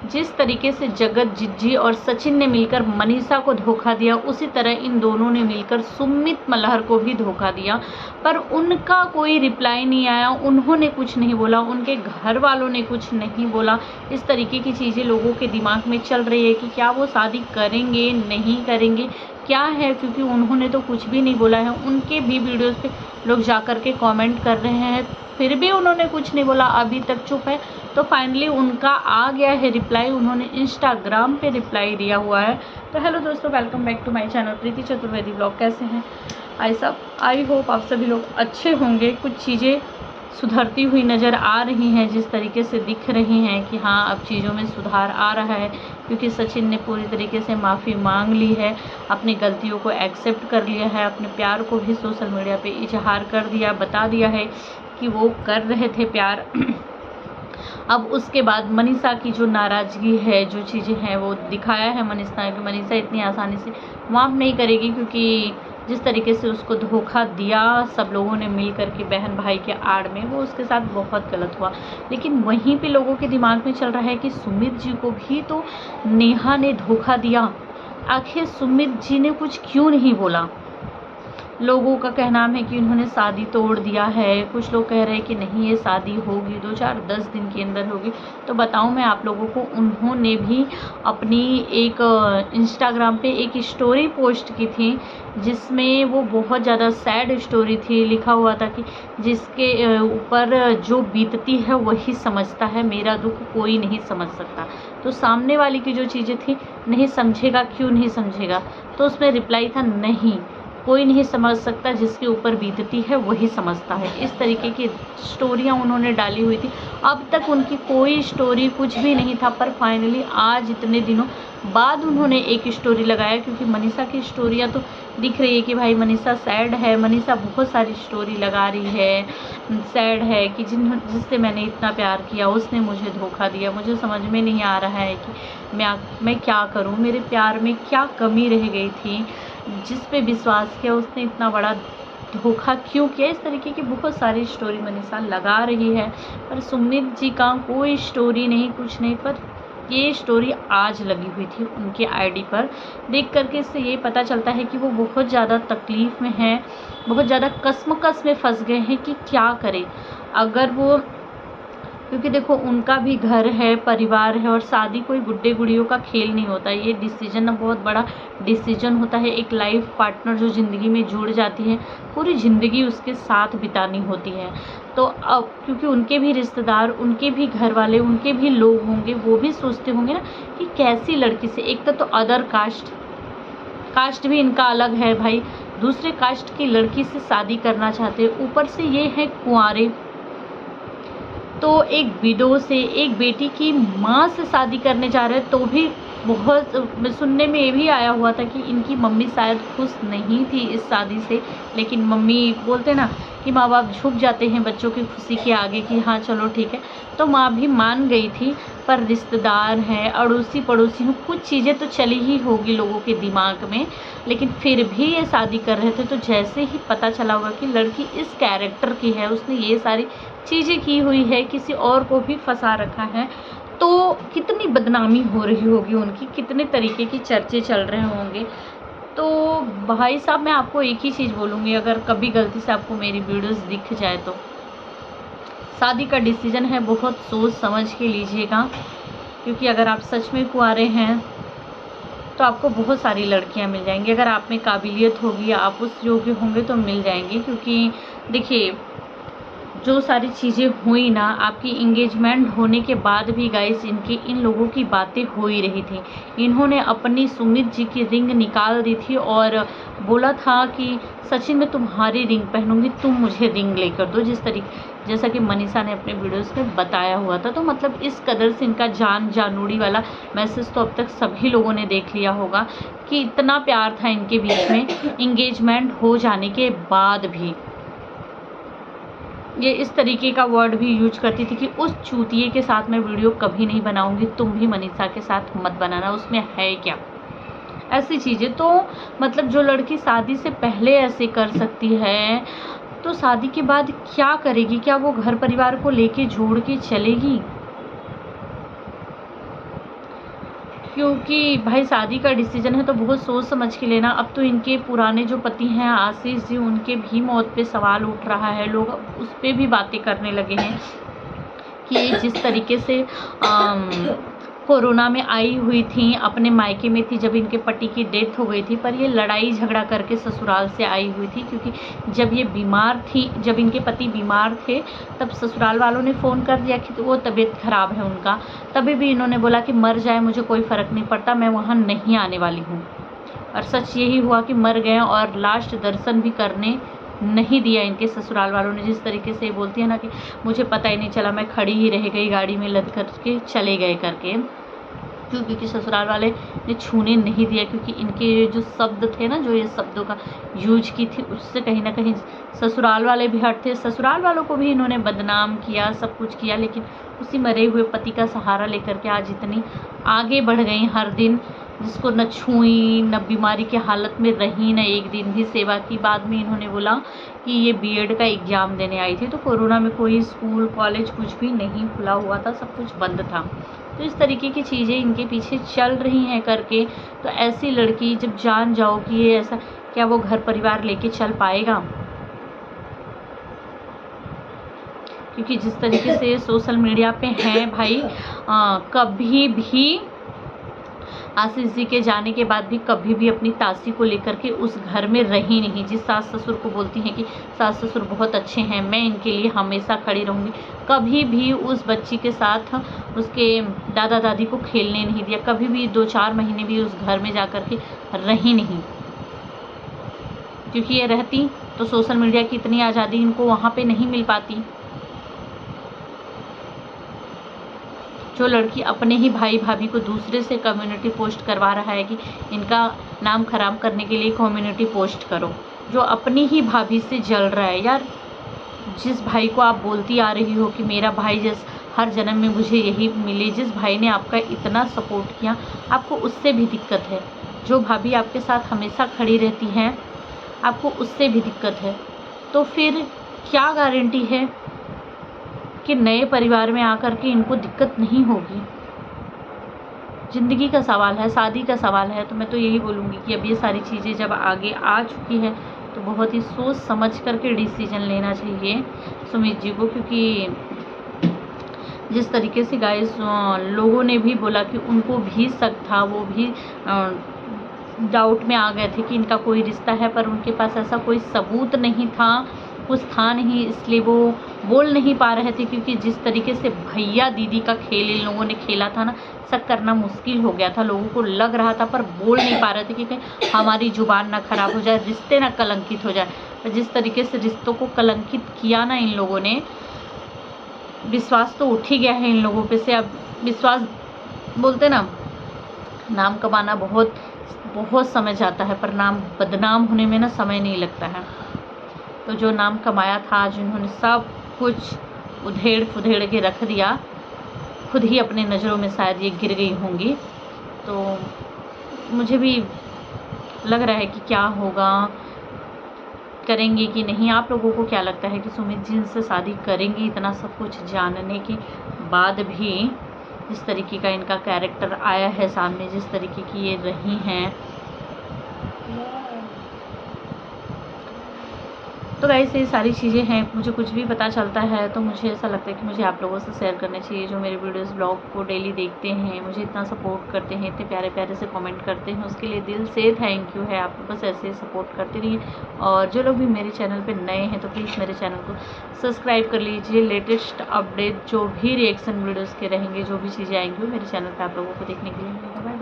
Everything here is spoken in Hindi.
जिस तरीके से जगत जिज्जी और सचिन ने मिलकर मनीषा को धोखा दिया, उसी तरह इन दोनों ने मिलकर सुमित मल्हर को भी धोखा दिया। पर उनका कोई रिप्लाई नहीं आया, उन्होंने कुछ नहीं बोला, उनके घर वालों ने कुछ नहीं बोला। इस तरीके की चीज़ें लोगों के दिमाग में चल रही है कि क्या वो शादी करेंगे नहीं करेंगे, क्या है, क्योंकि उन्होंने तो कुछ भी नहीं बोला है। उनके भी वीडियोज़ पे लोग जा कर के कमेंट कर रहे हैं, फिर भी उन्होंने कुछ नहीं बोला, अभी तक चुप है। तो फाइनली उनका आ गया है रिप्लाई, उन्होंने इंस्टाग्राम पे रिप्लाई दिया हुआ है। तो हेलो दोस्तों, welcome back to my channel Preeti Chaturvedi blog. कैसे हैं आई होप आप सभी लोग अच्छे होंगे। कुछ चीज़ें सुधरती हुई नज़र आ रही हैं, जिस तरीके से दिख रही हैं कि हाँ अब चीज़ों में सुधार आ रहा है, क्योंकि सचिन ने पूरी तरीके से माफ़ी मांग ली है, अपनी गलतियों को एक्सेप्ट कर लिया है, अपने प्यार को भी सोशल मीडिया पे इजहार कर दिया, बता दिया है कि वो कर रहे थे प्यार। अब उसके बाद मनीषा की जो नाराज़गी है, जो चीज़ें हैं वो दिखाया है मनीषा इतनी आसानी से माफ़ नहीं करेगी, क्योंकि जिस तरीके से उसको धोखा दिया सब लोगों ने मिल कर के बहन भाई के आड़ में, वो उसके साथ बहुत गलत हुआ। लेकिन वहीं पे लोगों के दिमाग में चल रहा है कि सुमित जी को भी तो नेहा ने धोखा दिया, आखिर सुमित जी ने कुछ क्यों नहीं बोला। लोगों का कहना है कि उन्होंने शादी तोड़ दिया है, कुछ लोग कह रहे हैं कि नहीं ये शादी होगी 2-4-10 दिन के अंदर होगी। तो बताऊं मैं आप लोगों को, उन्होंने भी अपनी एक इंस्टाग्राम पे एक स्टोरी पोस्ट की थी, जिसमें वो बहुत ज़्यादा सैड स्टोरी थी। लिखा हुआ था कि जिसके ऊपर जो बीतती है वही समझता है, मेरा दुख कोई नहीं समझ सकता। तो सामने वाली की जो चीज़ें थी, नहीं समझेगा, क्यों नहीं समझेगा। तो उसमें रिप्लाई था, नहीं कोई नहीं समझ सकता, जिसके ऊपर बीतती है वही समझता है। इस तरीके की स्टोरियाँ उन्होंने डाली हुई थी। अब तक उनकी कोई स्टोरी कुछ भी नहीं था, पर फाइनली आज इतने दिनों बाद उन्होंने एक स्टोरी लगाया, क्योंकि मनीषा की स्टोरियाँ तो दिख रही है कि भाई मनीषा सैड है। मनीषा बहुत सारी स्टोरी लगा रही है, सैड है कि जिससे मैंने इतना प्यार किया उसने मुझे धोखा दिया, मुझे समझ में नहीं आ रहा है कि मैं क्या करूं, मेरे प्यार में क्या कमी रह गई थी, जिस पे विश्वास किया उसने इतना बड़ा धोखा क्यों किया। इस तरीके की बहुत सारी स्टोरी मनीषा लगा रही है, पर सुमित जी का कोई स्टोरी नहीं, कुछ नहीं। पर ये स्टोरी आज लगी हुई थी उनकी आईडी पर, देख करके इससे ये पता चलता है कि वो बहुत ज़्यादा तकलीफ़ में हैं, बहुत ज़्यादा कश्मकश में फंस गए हैं कि क्या करें। अगर वो, क्योंकि देखो उनका भी घर है, परिवार है, और शादी कोई गुड्डे गुड़ियों का खेल नहीं होता। ये डिसीजन बहुत बड़ा डिसीजन होता है। एक लाइफ पार्टनर जो ज़िंदगी में जुड़ जाती है, पूरी ज़िंदगी उसके साथ बितानी होती है। तो अब क्योंकि उनके भी रिश्तेदार, उनके भी घर वाले, उनके भी लोग होंगे, वो भी सोचते होंगे ना कि कैसी लड़की से, एक तो अदर कास्ट भी इनका अलग है भाई, दूसरे कास्ट की लड़की से शादी करना चाहते हैं, ऊपर से ये है कुंवारे, तो एक विडो से, एक बेटी की माँ से शादी करने जा रहे हैं। तो भी बहुत सुनने में ये भी आया हुआ था कि इनकी मम्मी शायद खुश नहीं थी इस शादी से, लेकिन मम्मी बोलते ना कि माँ बाप झुक जाते हैं बच्चों की खुशी के आगे कि हाँ चलो ठीक है, तो माँ भी मान गई थी। पर रिश्तेदार हैं, अड़ोसी पड़ोसी हैं, कुछ चीज़ें तो चली ही होगी लोगों के दिमाग में, लेकिन फिर भी ये शादी कर रहे थे। तो जैसे ही पता चला होगा कि लड़की इस कैरेक्टर की है, उसने ये सारी चीज़ें की हुई है, किसी और को भी फंसा रखा है, तो कितनी बदनामी हो रही होगी उनकी, कितने तरीके की चर्चे चल रहे होंगे। तो भाई साहब, मैं आपको एक ही चीज़ बोलूँगी, अगर कभी गलती से आपको मेरी वीडियोस दिख जाए तो शादी का डिसीजन है, बहुत सोच समझ के लीजिएगा, क्योंकि अगर आप सच में कुंवारे हैं तो आपको बहुत सारी लड़कियां मिल जाएंगी। अगर आप में काबिलियत होगी, आप उस योग्य होंगे तो मिल जाएंगी। क्योंकि देखिए, जो सारी चीज़ें हुई ना, आपकी इंगेजमेंट होने के बाद भी गाइस इन लोगों की बातें हो ही रही थी। इन्होंने अपनी सुमित जी की रिंग निकाल दी थी और बोला था कि सचिन मैं तुम्हारी रिंग पहनूंगी, तुम मुझे रिंग लेकर दो, जैसा कि मनीषा ने अपने वीडियोस में बताया हुआ था। तो मतलब इस कदर से इनका जानूड़ी वाला मैसेज तो अब तक सभी लोगों ने देख लिया होगा कि इतना प्यार था इनके बीच में, इंगेजमेंट हो जाने के बाद भी। ये इस तरीके का वर्ड भी यूज करती थी कि उस चूतिए के साथ मैं वीडियो कभी नहीं बनाऊंगी, तुम भी मनीषा के साथ मत बनाना, उसमें है क्या, ऐसी चीज़ें। तो मतलब जो लड़की शादी से पहले ऐसे कर सकती है, तो शादी के बाद क्या करेगी? क्या वो घर परिवार को लेके जोड़ के चलेगी? क्योंकि भाई शादी का डिसीजन है तो बहुत सोच समझ के लेना। अब तो इनके पुराने जो पति हैं आशीष जी, उनके भी मौत पे सवाल उठ रहा है, लोग उस पे भी बातें करने लगे हैं कि जिस तरीके से कोरोना में आई हुई थी, अपने मायके में थी जब इनके पति की डेथ हो गई थी, पर ये लड़ाई झगड़ा करके ससुराल से आई हुई थी। क्योंकि जब ये बीमार थी, जब इनके पति बीमार थे, तब ससुराल वालों ने फ़ोन कर दिया कि वो तबीयत ख़राब है उनका, तभी भी इन्होंने बोला कि मर जाए मुझे कोई फ़र्क नहीं पड़ता, मैं वहाँ नहीं आने वाली हूँ। और सच यही हुआ कि मर गए और लास्ट दर्शन भी करने नहीं दिया इनके ससुराल वालों ने। जिस तरीके से बोलती है ना कि मुझे पता ही नहीं चला, मैं खड़ी ही रह गई, गाड़ी में लद करके चले गए करके, क्योंकि ससुराल वाले ने छूने नहीं दिया। क्योंकि इनके जो शब्द थे ना, जो ये शब्दों का यूज की थी, उससे कहीं ना कहीं ससुराल वाले भी हट थे। ससुराल वालों को भी इन्होंने बदनाम किया, सब कुछ किया, लेकिन उसी मरे हुए पति का सहारा लेकर के आज इतनी आगे बढ़ गई। हर दिन जिसको न छुई, न बीमारी की हालत में रही, न एक दिन भी सेवा की। बाद में इन्होंने बोला कि ये बीएड का एग्ज़ाम देने आई थी, तो कोरोना में कोई स्कूल कॉलेज कुछ भी नहीं खुला हुआ था, सब कुछ बंद था। तो इस तरीके की चीज़ें इनके पीछे चल रही हैं करके। तो ऐसी लड़की जब जान जाओ कि ये ऐसा, क्या वो घर परिवार लेके चल पाएगा? क्योंकि जिस तरीके से सोशल मीडिया पे हैं भाई, कभी भी आशीष जी के जाने के बाद भी कभी भी अपनी तासी को लेकर के उस घर में रही नहीं। जिस सास ससुर को बोलती हैं कि सास ससुर बहुत अच्छे हैं, मैं इनके लिए हमेशा खड़ी रहूँगी, कभी भी उस बच्ची के साथ उसके दादा दादी को खेलने नहीं दिया, कभी भी 2-4 महीने भी उस घर में जा कर के रही नहीं। क्योंकि ये रहती तो सोशल मीडिया की इतनी आज़ादी इनको वहाँ पे नहीं मिल पाती। जो लड़की अपने ही भाई भाभी को दूसरे से कम्युनिटी पोस्ट करवा रहा है कि इनका नाम खराब करने के लिए कम्युनिटी पोस्ट करो, जो अपनी ही भाभी से जल रहा है। यार, जिस भाई को आप बोलती आ रही हो कि मेरा भाई जिस हर जन्म में मुझे यही मिले, जिस भाई ने आपका इतना सपोर्ट किया, आपको उससे भी दिक्कत है। जो भाभी आपके साथ हमेशा खड़ी रहती हैं, आपको उससे भी दिक्कत है। तो फिर क्या गारंटी है कि नए परिवार में आकर के इनको दिक्कत नहीं होगी? ज़िंदगी का सवाल है, शादी का सवाल है। तो मैं तो यही बोलूँगी कि अब ये सारी चीज़ें जब आगे आ चुकी है तो बहुत ही सोच समझ करके डिसीजन लेना चाहिए सुमित जी को। क्योंकि जिस तरीके से गाइस लोगों ने भी बोला कि उनको भी शक था, वो भी डाउट में आ गए थे कि इनका कोई रिश्ता है, पर उनके पास ऐसा कोई सबूत नहीं था, कुछ था नहीं, इसलिए वो बोल नहीं पा रहे थे। क्योंकि जिस तरीके से भैया दीदी का खेल इन लोगों ने खेला था ना, शक करना मुश्किल हो गया था, लोगों को लग रहा था, पर बोल नहीं पा रहे थे कि कहीं हमारी जुबान ना खराब हो जाए, रिश्ते ना कलंकित हो जाए। पर जिस तरीके से रिश्तों को कलंकित किया ना इन लोगों ने, विश्वास तो उठ ही गया है इन लोगों पे से। अब विश्वास बोलते ना, नाम कमाना बहुत बहुत समय जाता है, पर नाम बदनाम होने में ना समय नहीं लगता है। तो जो नाम कमाया था, आज उन्होंने सब कुछ उधेड़ फुधेड़ के रख दिया। खुद ही अपने नज़रों में शायद ये गिर गई होंगी। तो मुझे भी लग रहा है कि क्या होगा, करेंगे कि नहीं। आप लोगों को क्या लगता है कि सुमित जी इनसे शादी करेंगी? इतना सब कुछ जानने के बाद भी जिस तरीके का इनका कैरेक्टर आया है सामने, जिस तरीके की ये रही हैं, तो गाइस ये सारी चीज़ें हैं। मुझे कुछ भी पता चलता है तो मुझे ऐसा लगता है कि मुझे आप लोगों से शेयर करना चाहिए, जो मेरे वीडियोस ब्लॉग को डेली देखते हैं, मुझे इतना सपोर्ट करते हैं, इतने प्यारे प्यारे से कमेंट करते हैं, उसके लिए दिल से थैंक यू है। आप बस ऐसे सपोर्ट करते रहिए। और जो लोग भी मेरे चैनल पर नए हैं तो प्लीज़ मेरे चैनल को सब्सक्राइब कर लीजिए। लेटेस्ट अपडेट जो भी रिएक्शन वीडियोज़ के रहेंगे, जो भी चीज़ें आएंगी वो मेरे चैनल पर आप लोगों को देखने के लिए मिलेगा।